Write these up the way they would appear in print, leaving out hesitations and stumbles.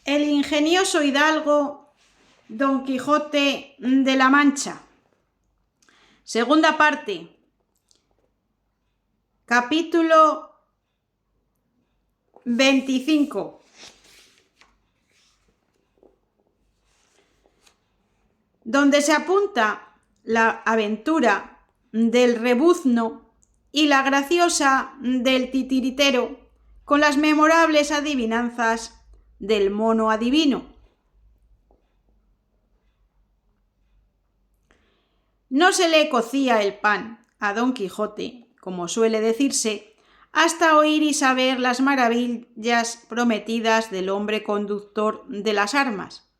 El ingenioso hidalgo Don Quijote de la Mancha. Segunda parte. Capítulo 25. Donde se apunta la aventura del rebuzno y la graciosa del titiritero con las memorables adivinanzas del mono adivino. No se le cocía el pan a Don Quijote, como suele decirse, hasta oír y saber las maravillas prometidas del hombre conductor de las armas.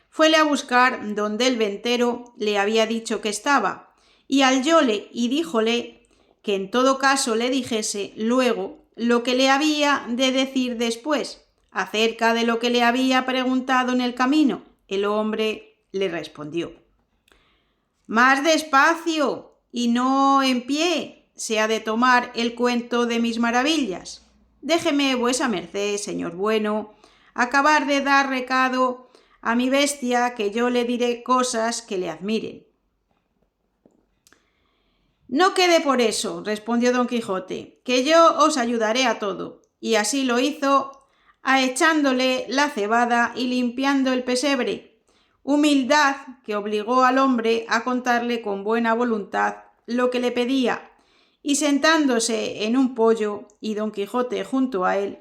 Fuele a buscar donde el ventero le había dicho que estaba, y hallóle y díjole que en todo caso le dijese luego lo que le había de decir después, acerca de lo que le había preguntado en el camino. El hombre le respondió: «Más despacio, y no en pie, se ha de tomar el cuento de mis maravillas. Déjeme vuesa merced, señor bueno, acabar de dar recado a mi bestia, que yo le diré cosas que le admiren». «No quede por eso», respondió Don Quijote, «que yo os ayudaré a todo». Y así lo hizo, echándole la cebada y limpiando el pesebre, humildad que obligó al hombre a contarle con buena voluntad lo que le pedía, y sentándose en un poyo y Don Quijote junto a él,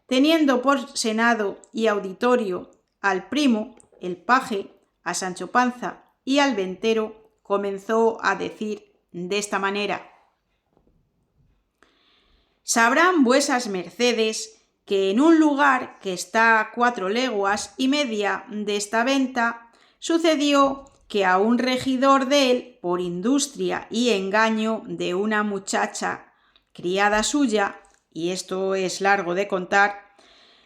teniendo por senado y auditorio al primo, el paje, a Sancho Panza y al ventero, comenzó a decir de esta manera: «Sabrán vuesas mercedes que en un lugar que está a 4 leguas y media de esta venta, sucedió que a un regidor de él, por industria y engaño de una muchacha criada suya, y esto es largo de contar,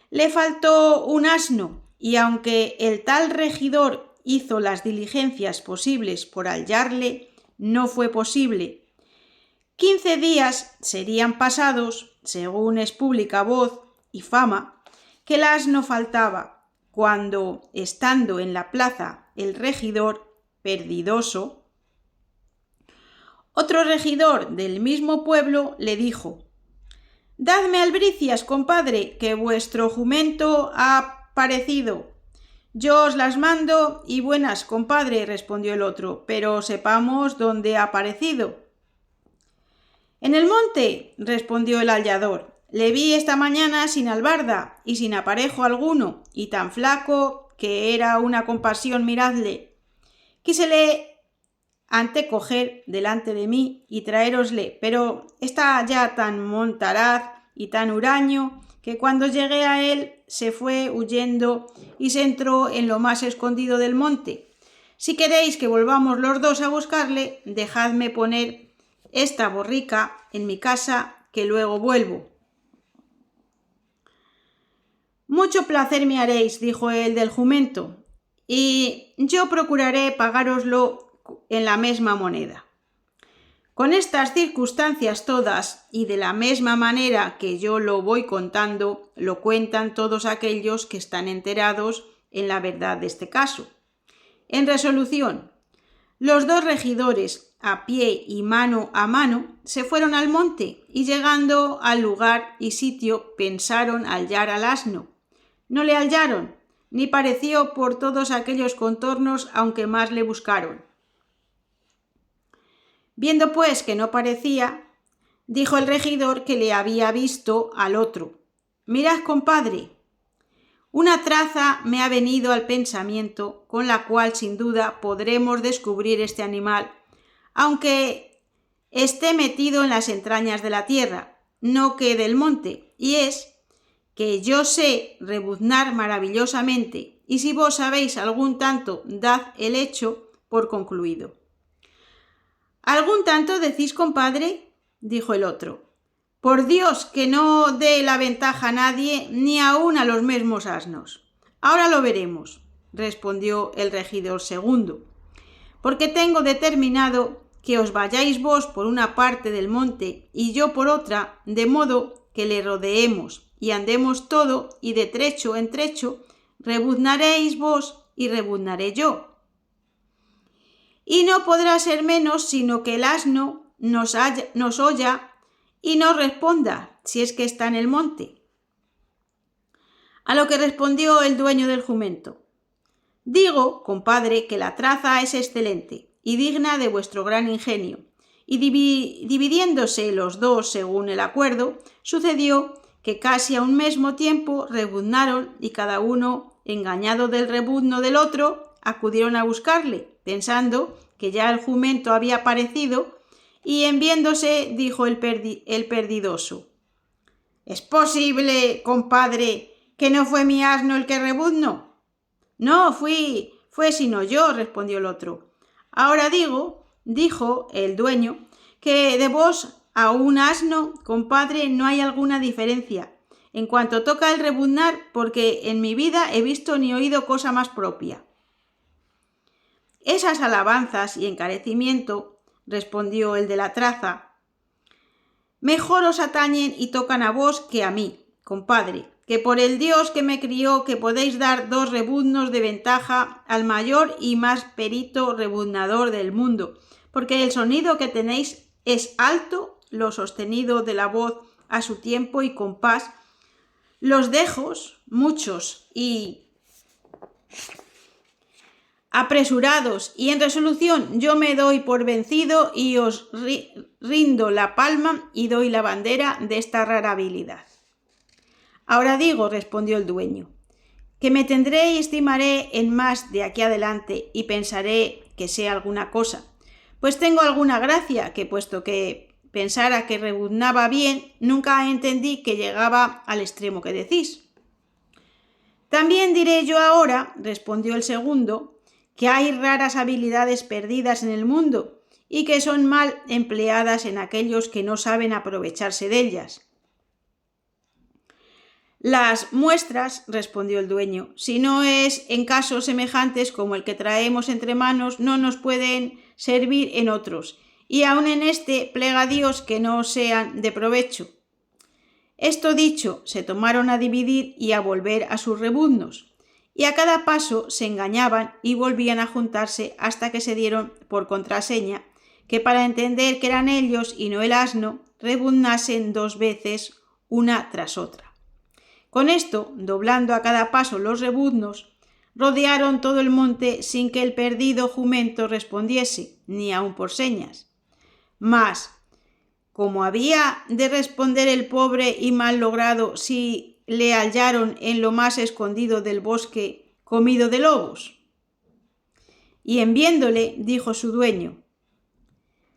le faltó un asno, y aunque el tal regidor hizo las diligencias posibles por hallarle, no fue posible. 15 días serían pasados, según es pública voz y fama, que el asno faltaba, cuando, estando en la plaza el regidor perdidoso, otro regidor del mismo pueblo le dijo: «Dadme albricias, compadre, que vuestro jumento ha parecido». «Yo os las mando y buenas, compadre», respondió el otro, «pero sepamos dónde ha parecido». «En el monte», respondió el hallador. «Le vi esta mañana sin albarda y sin aparejo alguno, y tan flaco que era una compasión miradle. Quísele antecoger delante de mí y traérosle, pero está ya tan montaraz y tan huraño que cuando llegué a él se fue huyendo y se entró en lo más escondido del monte. Si queréis que volvamos los dos a buscarle, dejadme poner esta borrica en mi casa, que luego vuelvo». «Mucho placer me haréis», dijo el del jumento, «y yo procuraré pagároslo en la mesma moneda». Con estas circunstancias todas, y de la misma manera que yo lo voy contando, lo cuentan todos aquellos que están enterados en la verdad de este caso. En resolución, los dos regidores, a pie y mano a mano, se fueron al monte, y llegando al lugar y sitio pensaron hallar al asno. No le hallaron, ni pareció por todos aquellos contornos, aunque más le buscaron. Viendo pues que no parecía, dijo el regidor que le había visto al otro: «Mirad, compadre, una traza me ha venido al pensamiento, con la cual sin duda podremos descubrir este animal, aunque esté metido en las entrañas de la tierra, no que del monte, y es que yo sé rebuznar maravillosamente, y si vos sabéis algún tanto, dad el hecho por concluido». «¿Algún tanto decís, compadre?», dijo el otro. «Por Dios que no dé la ventaja a nadie, ni aun a los mismos asnos». «Ahora lo veremos», respondió el regidor segundo, «porque tengo determinado que os vayáis vos por una parte del monte y yo por otra, de modo que le rodeemos y andemos todo y de trecho en trecho rebuznaréis vos y rebuznaré yo. Y no podrá ser menos sino que el asno nos oya y nos responda, si es que está en el monte. A lo que respondió el dueño del jumento: digo, compadre, que la traza es excelente y digna de vuestro gran ingenio. Y dividiéndose los dos según el acuerdo, sucedió que casi a un mismo tiempo rebuznaron y cada uno, engañado del rebuzno del otro, acudieron a buscarle, pensando que ya el jumento había parecido, y en viéndose dijo el perdidoso: ¿es posible, compadre, que no fue mi asno el que rebuznó? No fue sino yo, respondió el otro. Ahora dijo el dueño, que de vos a un asno, compadre, no hay alguna diferencia, en cuanto toca el rebuznar, porque en mi vida he visto ni oído cosa más propia. Esas alabanzas y encarecimiento, respondió el de la traza, mejor os atañen y tocan a vos que a mí, compadre, que por el Dios que me crió que podéis dar 2 rebuznos de ventaja al mayor y más perito rebuznador del mundo, porque el sonido que tenéis es alto, lo sostenido de la voz a su tiempo y compás, los dejos, muchos y apresurados, y en resolución yo me doy por vencido y os rindo la palma y doy la bandera de esta rara habilidad. Ahora digo, respondió el dueño, que me tendré y estimaré en más de aquí adelante y pensaré que sé alguna cosa, pues tengo alguna gracia que, puesto que pensara que rebuznaba bien, nunca entendí que llegaba al extremo que decís. También diré yo ahora, respondió el segundo, que hay raras habilidades perdidas en el mundo y que son mal empleadas en aquellos que no saben aprovecharse de ellas. Las muestras, respondió el dueño, si no es en casos semejantes como el que traemos entre manos, no nos pueden servir en otros, y aun en este plega a Dios que no sean de provecho. Esto dicho, se tomaron a dividir y a volver a sus rebuznos, y a cada paso se engañaban y volvían a juntarse hasta que se dieron por contraseña que para entender que eran ellos y no el asno, rebuznasen 2 veces una tras otra. Con esto, doblando a cada paso los rebuznos, rodearon todo el monte sin que el perdido jumento respondiese, ni aun por señas. Mas, como había de responder el pobre y mal logrado si le hallaron en lo más escondido del bosque comido de lobos? Y en viéndole, dijo su dueño: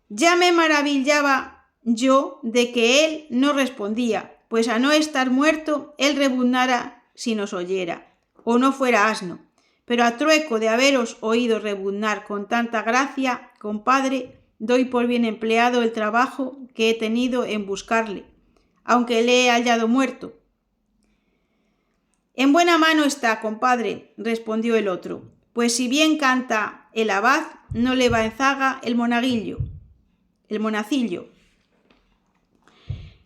ya me maravillaba yo de que él no respondía, pues a no estar muerto, él rebuznara si nos oyera, o no fuera asno. Pero a trueco de haberos oído rebuznar con tanta gracia, compadre, doy por bien empleado el trabajo que he tenido en buscarle, aunque le he hallado muerto. En buena mano está, compadre, respondió el otro, pues si bien canta el abad, no le va en zaga el monacillo.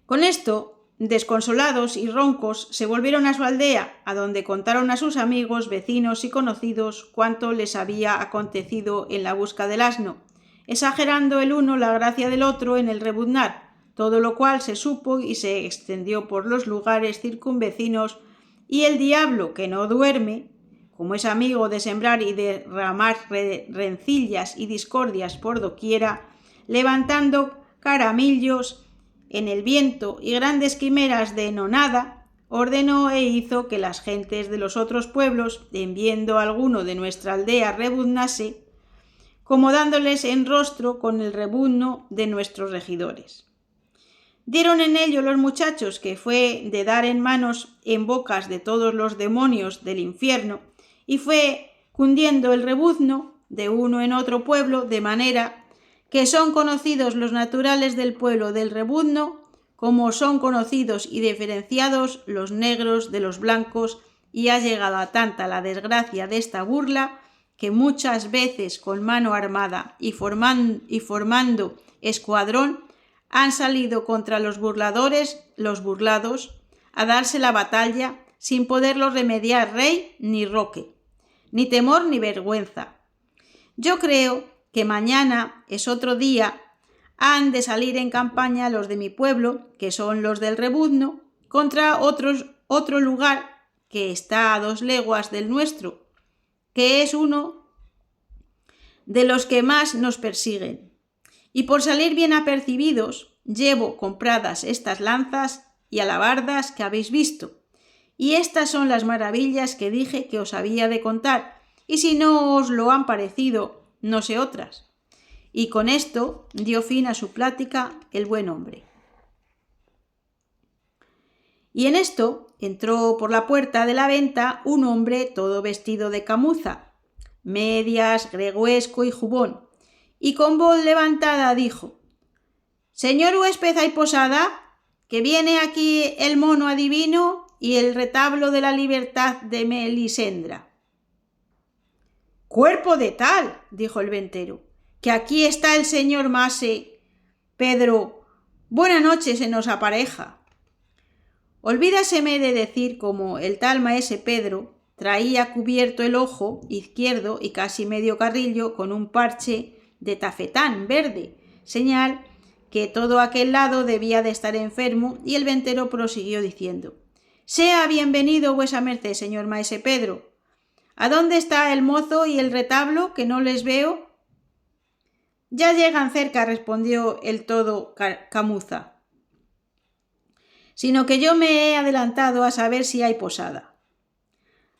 Con esto, desconsolados y roncos, se volvieron a su aldea, a donde contaron a sus amigos, vecinos y conocidos cuánto les había acontecido en la busca del asno, exagerando el uno la gracia del otro en el rebuznar, todo lo cual se supo y se extendió por los lugares circunvecinos, y el diablo, que no duerme, como es amigo de sembrar y derramar rencillas y discordias por doquiera, levantando caramillos en el viento y grandes quimeras de nonada, ordenó e hizo que las gentes de los otros pueblos, en viendo alguno de nuestra aldea rebuznase, como dándoles en rostro con el rebuzno de nuestros regidores. Dieron en ello los muchachos, que fue de dar en manos en bocas de todos los demonios del infierno, y fue cundiendo el rebuzno de uno en otro pueblo, de manera que son conocidos los naturales del pueblo del rebuzno, como son conocidos y diferenciados los negros de los blancos, y ha llegado a tanta la desgracia de esta burla, que muchas veces con mano armada y formando escuadrón, han salido contra los burlados, a darse la batalla, sin poderlo remediar rey ni roque, ni temor ni vergüenza. Yo creo que mañana es otro día, han de salir en campaña los de mi pueblo, que son los del Rebuzno, contra otro lugar que está a 2 leguas del nuestro, que es uno de los que más nos persiguen. Y por salir bien apercibidos, llevo compradas estas lanzas y alabardas que habéis visto. Y estas son las maravillas que dije que os había de contar, y si no os lo han parecido, no sé otras. Y con esto dio fin a su plática el buen hombre. Y en esto entró por la puerta de la venta un hombre todo vestido de camuza, medias, gregüesco y jubón, y con voz levantada dijo: «Señor huésped, ¿hay posada? Que viene aquí el mono adivino y el retablo de la libertad de Melisendra». «Cuerpo de tal», dijo el ventero, «que aquí está el señor Maese Pedro. Buena noche se nos apareja». Olvídaseme de decir cómo el tal Maese Pedro traía cubierto el ojo izquierdo y casi medio carrillo con un parche de tafetán verde, señal que todo aquel lado debía de estar enfermo, y el ventero prosiguió diciendo: «Sea bienvenido vuesa merced, señor Maese Pedro. ¿A dónde está el mozo y el retablo, que no les veo?» «Ya llegan cerca», respondió el todo camuza, «sino que yo me he adelantado a saber si hay posada».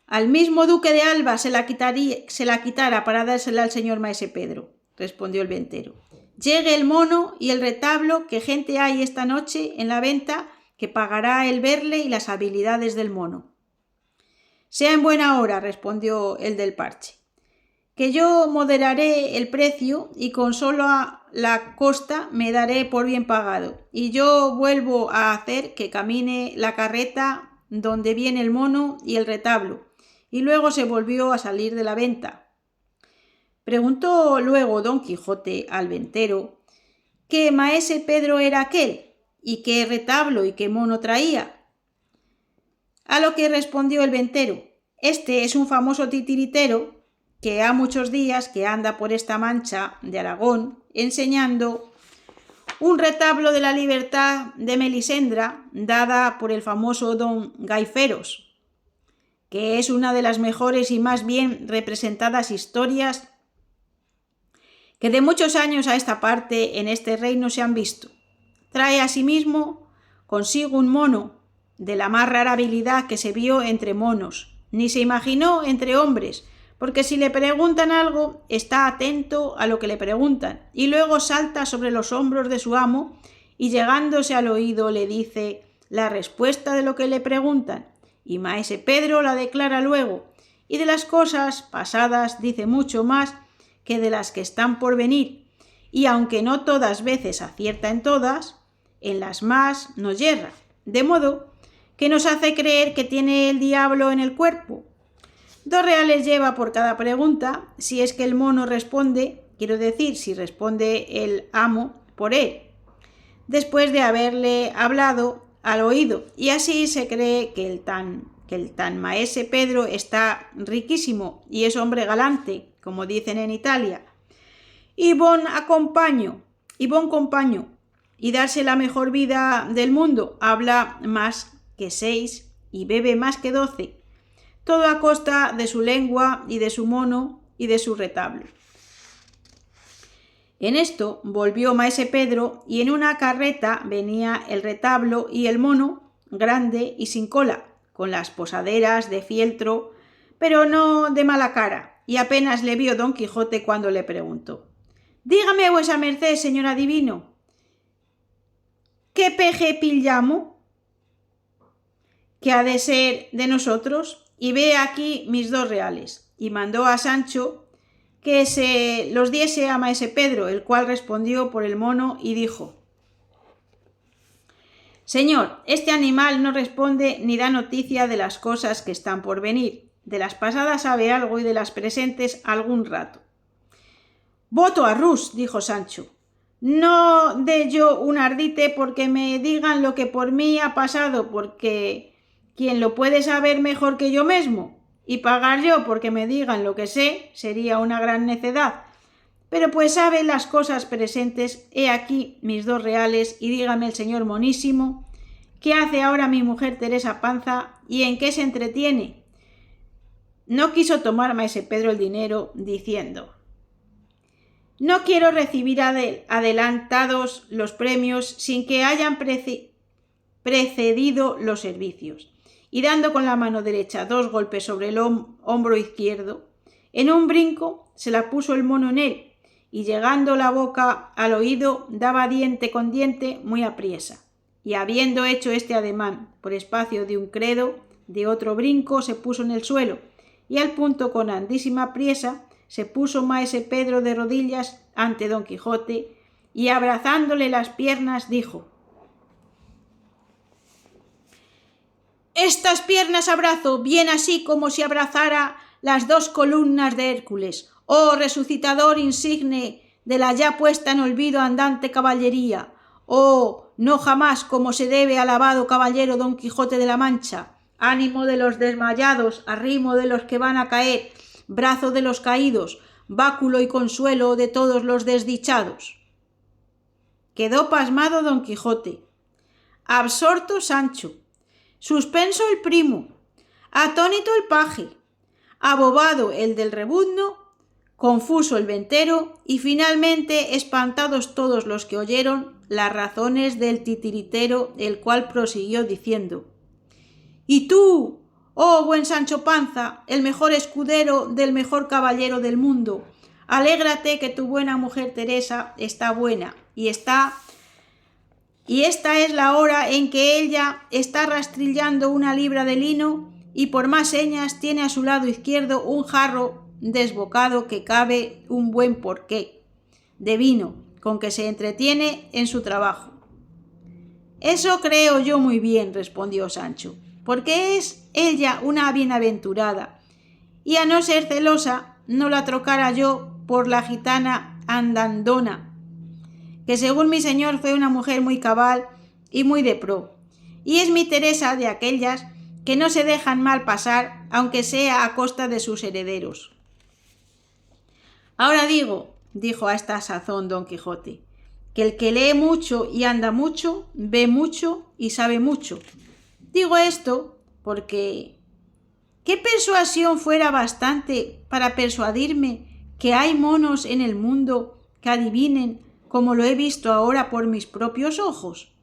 «Al mismo duque de Alba se la quitara para dársela al señor Maese Pedro», respondió el ventero. «Llegue el mono y el retablo, que gente hay esta noche en la venta que pagará el verle y las habilidades del mono». «Sea en buena hora», respondió el del parche, «que yo moderaré el precio y con solo la costa me daré por bien pagado, y yo vuelvo a hacer que camine la carreta donde viene el mono y el retablo». Y luego se volvió a salir de la venta. Preguntó luego Don Quijote al ventero qué Maese Pedro era aquel, y qué retablo y qué mono traía. A lo que respondió el ventero: «Este es un famoso titiritero que ha muchos días que anda por esta mancha de Aragón enseñando un retablo de la libertad de Melisendra dada por el famoso don Gaiferos, que es una de las mejores y más bien representadas historias que de muchos años a esta parte en este reino se han visto. Trae asimismo consigo un mono de la más rara habilidad que se vio entre monos, ni se imaginó entre hombres, porque si le preguntan algo está atento a lo que le preguntan, y luego salta sobre los hombros de su amo y llegándose al oído le dice la respuesta de lo que le preguntan, y Maese Pedro la declara luego, y de las cosas pasadas dice mucho más que de las que están por venir, y aunque no todas veces acierta en todas, en las más no yerra, de modo que nos hace creer que tiene el diablo en el cuerpo. 2 reales lleva por cada pregunta, si es que el mono responde, quiero decir, si responde el amo por él, después de haberle hablado al oído, y así se cree que el tan Maese Pedro está riquísimo y es hombre galante, como dicen en Italia, y bon compaño, y darse la mejor vida del mundo, habla más que 6 y bebe más que 12, todo a costa de su lengua y de su mono y de su retablo. En esto volvió Maese Pedro, y en una carreta venía el retablo y el mono, grande y sin cola, con las posaderas de fieltro, pero no de mala cara, y apenas le vio Don Quijote cuando le preguntó: «Dígame vuesa merced, señor adivino, ¿qué peje pillamo que ha de ser de nosotros? Y ve aquí mis 2 reales». Y mandó a Sancho que se los diese a Maese Pedro, el cual respondió por el mono y dijo: «Señor, este animal no responde ni da noticia de las cosas que están por venir. De las pasadas sabe algo y de las presentes algún rato». «Voto a Rus», dijo Sancho, «no dé yo un ardite porque me digan lo que por mí ha pasado, porque quien lo puede saber mejor que yo mismo, y pagar yo porque me digan lo que sé sería una gran necedad. Pero pues sabe las cosas presentes, he aquí mis 2 reales, y dígame el señor monísimo, ¿qué hace ahora mi mujer Teresa Panza y en qué se entretiene? No quiso tomar maese Pedro el dinero, diciendo: no quiero recibir adelantados los premios sin que hayan precedido los servicios. Y dando con la mano derecha 2 golpes sobre el hombro izquierdo, en un brinco se la puso el mono en él, y llegando la boca al oído daba diente con diente muy apriesa. Y habiendo hecho este ademán por espacio de un credo, de otro brinco se puso en el suelo, y al punto con grandísima priesa se puso maese Pedro de rodillas ante Don Quijote, y abrazándole las piernas dijo: estas piernas abrazo bien así como si abrazara las 2 columnas de Hércules, oh resucitador insigne de la ya puesta en olvido andante caballería, oh no jamás como se debe alabado caballero Don Quijote de la Mancha, ánimo de los desmayados, arrimo de los que van a caer, brazo de los caídos, báculo y consuelo de todos los desdichados. Quedó pasmado Don Quijote, absorto Sancho, suspenso el primo, atónito el paje, abobado el del rebuzno, confuso el ventero y finalmente espantados todos los que oyeron las razones del titiritero, el cual prosiguió diciendo: y tú, oh buen Sancho Panza, el mejor escudero del mejor caballero del mundo, alégrate que tu buena mujer Teresa está buena, y esta es la hora en que ella está rastrillando una libra de lino, y por más señas tiene a su lado izquierdo un jarro desbocado que cabe un buen porqué de vino, con que se entretiene en su trabajo. Eso creo yo muy bien, respondió Sancho, porque es ella una bienaventurada, y a no ser celosa no la trocara yo por la gitana andandona, que según mi señor fue una mujer muy cabal y muy de pro, y es mi Teresa de aquellas que no se dejan mal pasar, aunque sea a costa de sus herederos. Ahora dijo a esta sazón Don Quijote, que el que lee mucho y anda mucho, ve mucho y sabe mucho. Digo esto porque ¿qué persuasión fuera bastante para persuadirme que hay monos en el mundo que adivinen como lo he visto ahora por mis propios ojos?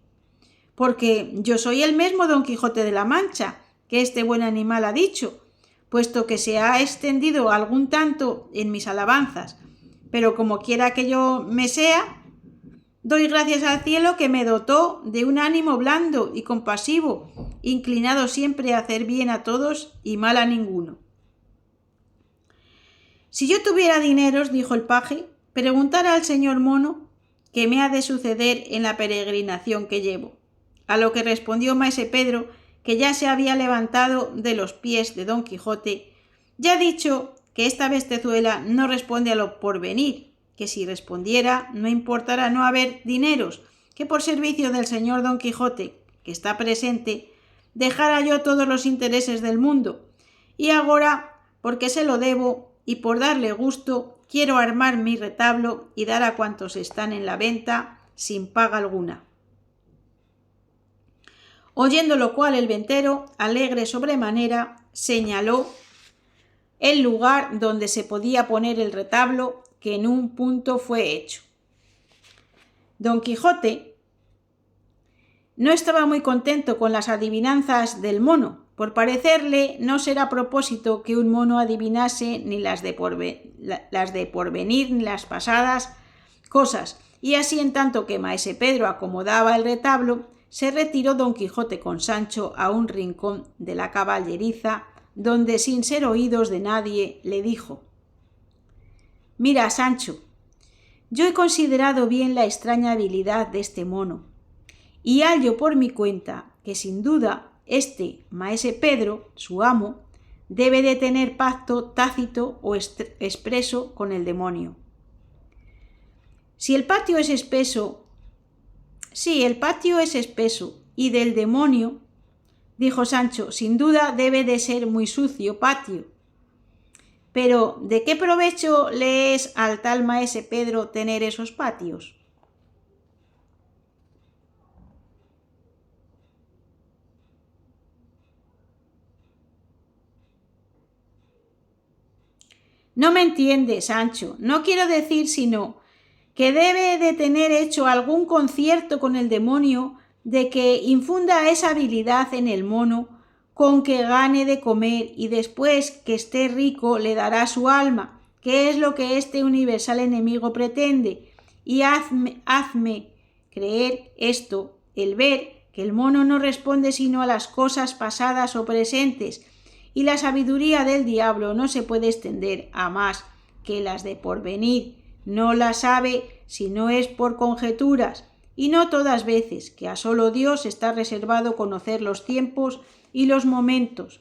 Porque yo soy el mismo Don Quijote de la Mancha, que este buen animal ha dicho, puesto que se ha extendido algún tanto en mis alabanzas, pero como quiera que yo me sea, doy gracias al cielo que me dotó de un ánimo blando y compasivo, inclinado siempre a hacer bien a todos y mal a ninguno. Si yo tuviera dineros, dijo el paje, preguntara al señor mono qué me ha de suceder en la peregrinación que llevo. A lo que respondió maese Pedro, que ya se había levantado de los pies de Don Quijote: ya dicho que esta bestezuela no responde a lo porvenir, que si respondiera no importará no haber dineros, que por servicio del señor Don Quijote, que está presente, dejara yo todos los intereses del mundo, y agora, porque se lo debo y por darle gusto, quiero armar mi retablo y dar a cuantos están en la venta sin paga alguna. Oyendo lo cual el ventero, alegre sobremanera, señaló el lugar donde se podía poner el retablo, que en un punto fue hecho. Don Quijote no estaba muy contento con las adivinanzas del mono, por parecerle no será propósito que un mono adivinase ni las de porvenir ni las pasadas cosas, y así en tanto que maese Pedro acomodaba el retablo, se retiró Don Quijote con Sancho a un rincón de la caballeriza, donde sin ser oídos de nadie le dijo: mira, Sancho, yo he considerado bien la extraña habilidad de este mono, y hallo por mi cuenta que sin duda este maese Pedro, su amo, debe de tener pacto tácito o expreso con el demonio. Si el patio es espeso y del demonio, dijo Sancho, sin duda debe de ser muy sucio patio. Pero, ¿de qué provecho le es al tal maese Pedro tener esos patios? No me entiende, Sancho. No quiero decir sino que debe de tener hecho algún concierto con el demonio de que infunda esa habilidad en el mono con que gane de comer y después que esté rico le dará su alma, que es lo que este universal enemigo pretende. Y hazme creer esto, el ver que el mono no responde sino a las cosas pasadas o presentes, y la sabiduría del diablo no se puede extender a más que las de porvenir. No la sabe si no es por conjeturas, y no todas veces, que a solo Dios está reservado conocer los tiempos y los momentos.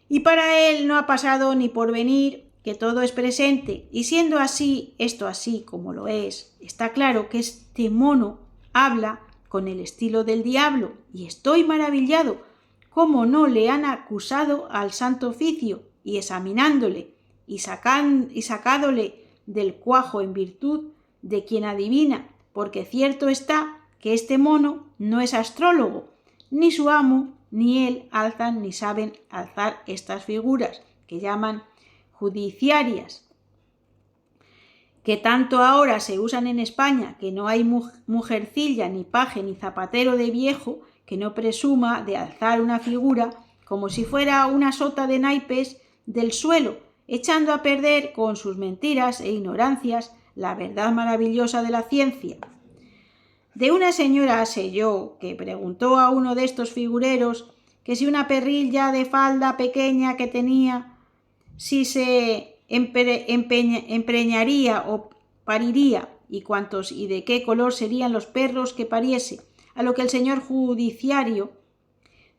Y para él no ha pasado ni por venir, que todo es presente, y siendo así, esto así como lo es, está claro que este mono habla con el estilo del diablo, y estoy maravillado cómo no le han acusado al santo oficio, y examinándole, y sacádole del cuajo en virtud de quien adivina, porque cierto está que este mono no es astrólogo, ni su amo ni él alzan ni saben alzar estas figuras, que llaman judiciarias, que tanto ahora se usan en España, que no hay mujercilla, ni paje, ni zapatero de viejo que no presuma de alzar una figura como si fuera una sota de naipes del suelo, echando a perder con sus mentiras e ignorancias la verdad maravillosa de la ciencia. De una señora sé yo que preguntó a uno de estos figureros que si una perrilla de falda pequeña que tenía, si se empreñaría o pariría, y cuántos y de qué color serían los perros que pariese, a lo que el señor judiciario,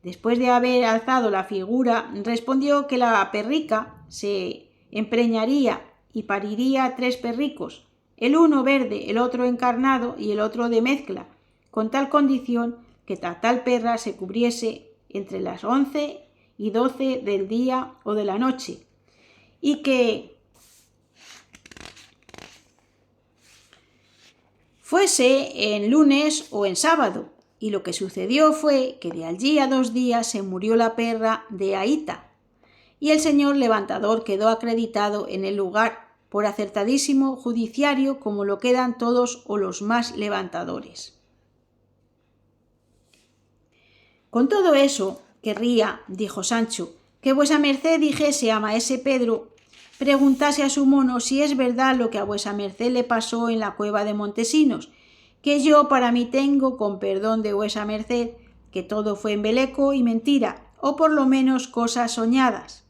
después de haber alzado la figura, respondió que la perrica se empreñaría y pariría 3 perricos, el uno verde, el otro encarnado y el otro de mezcla, con tal condición que tal perra se cubriese entre las 11 y 12 del día o de la noche, y que fuese en lunes o en sábado. Y lo que sucedió fue que de allí a 2 días se murió la perra de Aíta, y el señor levantador quedó acreditado en el lugar por acertadísimo judiciario, como lo quedan todos o los más levantadores. Con todo eso, querría, dijo Sancho, que vuesa merced dijese a maese Pedro, preguntase a su mono si es verdad lo que a vuesa merced le pasó en la cueva de Montesinos, que yo para mí tengo, con perdón de vuesa merced, que todo fue embeleco y mentira, o por lo menos cosas soñadas.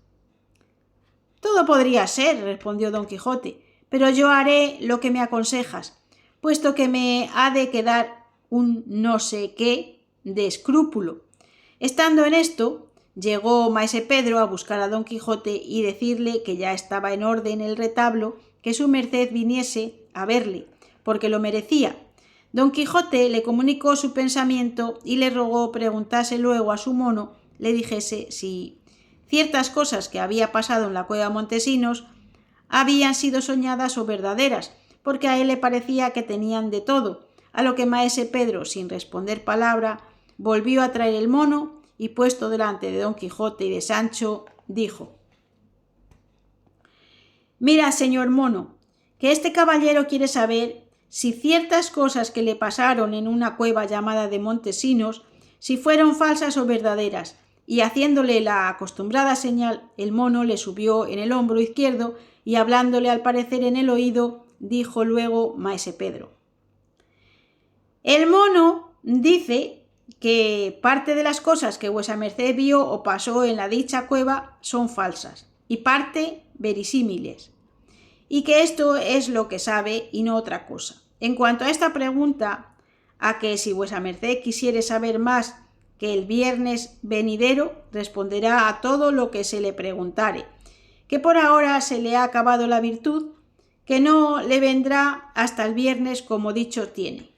Todo podría ser, respondió don Quijote, pero yo haré lo que me aconsejas, puesto que me ha de quedar un no sé qué de escrúpulo. Estando en esto, llegó maese Pedro a buscar a don Quijote y decirle que ya estaba en orden el retablo, que su merced viniese a verle, porque lo merecía. Don Quijote le comunicó su pensamiento y le rogó preguntase luego a su mono, le dijese si ciertas cosas que había pasado en la cueva Montesinos habían sido soñadas o verdaderas, porque a él le parecía que tenían de todo, a lo que maese Pedro, sin responder palabra, volvió a traer el mono y, puesto delante de don Quijote y de Sancho, dijo: «Mira, señor mono, que este caballero quiere saber si ciertas cosas que le pasaron en una cueva llamada de Montesinos, si fueron falsas o verdaderas». Y haciéndole la acostumbrada señal, el mono le subió en el hombro izquierdo y, hablándole al parecer en el oído, dijo luego maese Pedro: «El mono dice que parte de las cosas que vuesa merced vio o pasó en la dicha cueva son falsas y parte verisímiles, y que esto es lo que sabe y no otra cosa. En cuanto a esta pregunta, a que si vuesa merced quisiere saber más, que el viernes venidero responderá a todo lo que se le preguntare, que por ahora se le ha acabado la virtud, que no le vendrá hasta el viernes como dicho tiene».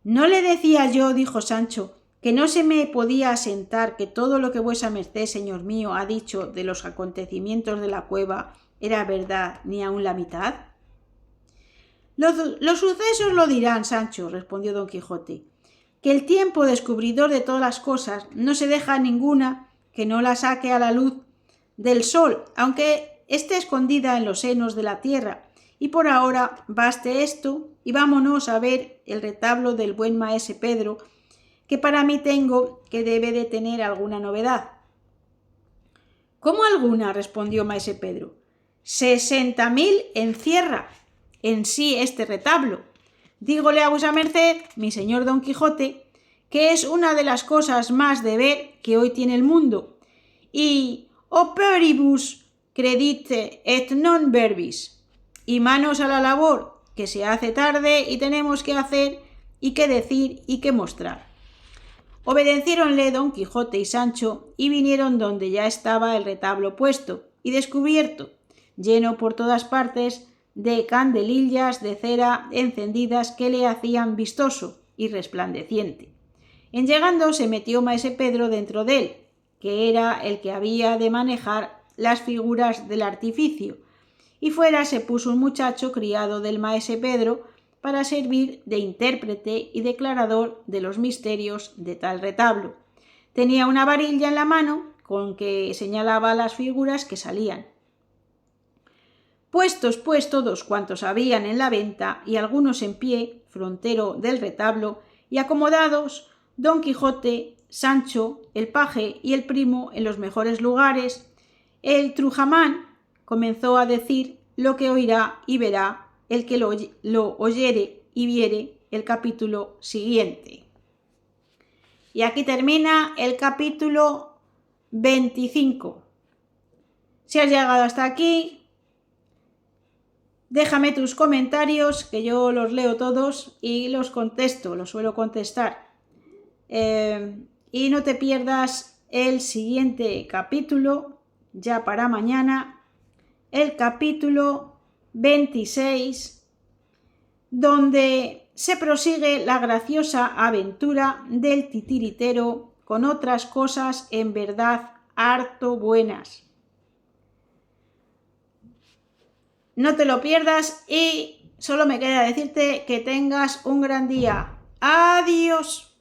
«No le decía yo», dijo Sancho, que no se me podía asentar que todo lo que vuesa merced, señor mío, ha dicho de los acontecimientos de la cueva era verdad, ni aun la mitad? Los sucesos lo dirán, Sancho, respondió don Quijote, que el tiempo descubridor de todas las cosas no se deja ninguna que no la saque a la luz del sol, aunque esté escondida en los senos de la tierra. Y por ahora baste esto y vámonos a ver el retablo del buen maese Pedro, que para mí tengo que debe de tener alguna novedad. ¿Cómo alguna? Respondió maese Pedro. 60.000 encierra en sí este retablo. Dígole a vuesa merced, mi señor don Quijote, que es una de las cosas más de ver que hoy tiene el mundo, y operibus credite et non verbis, y manos a la labor, que se hace tarde y tenemos que hacer y que decir y que mostrar. Obedeciéronle don Quijote y Sancho y vinieron donde ya estaba el retablo puesto y descubierto, lleno por todas partes de candelillas de cera encendidas que le hacían vistoso y resplandeciente. En llegando se metió maese Pedro dentro de él, que era el que había de manejar las figuras del artificio, y fuera se puso un muchacho criado del maese Pedro para servir de intérprete y declarador de los misterios de tal retablo. Tenía una varilla en la mano con que señalaba las figuras que salían. Puestos pues todos cuantos habían en la venta y algunos en pie, frontero del retablo, y acomodados, don Quijote, Sancho, el paje y el primo en los mejores lugares, el Trujamán comenzó a decir lo que oirá y verá el que lo oyere y viere el capítulo siguiente. Y aquí termina el capítulo 25. Si has llegado hasta aquí, déjame tus comentarios, que yo los leo todos y los contesto, los suelo contestar. Y no te pierdas el siguiente capítulo, ya para mañana, el capítulo 26, donde se prosigue la graciosa aventura del titiritero con otras cosas en verdad harto buenas. No te lo pierdas y solo me queda decirte que tengas un gran día. ¡Adiós!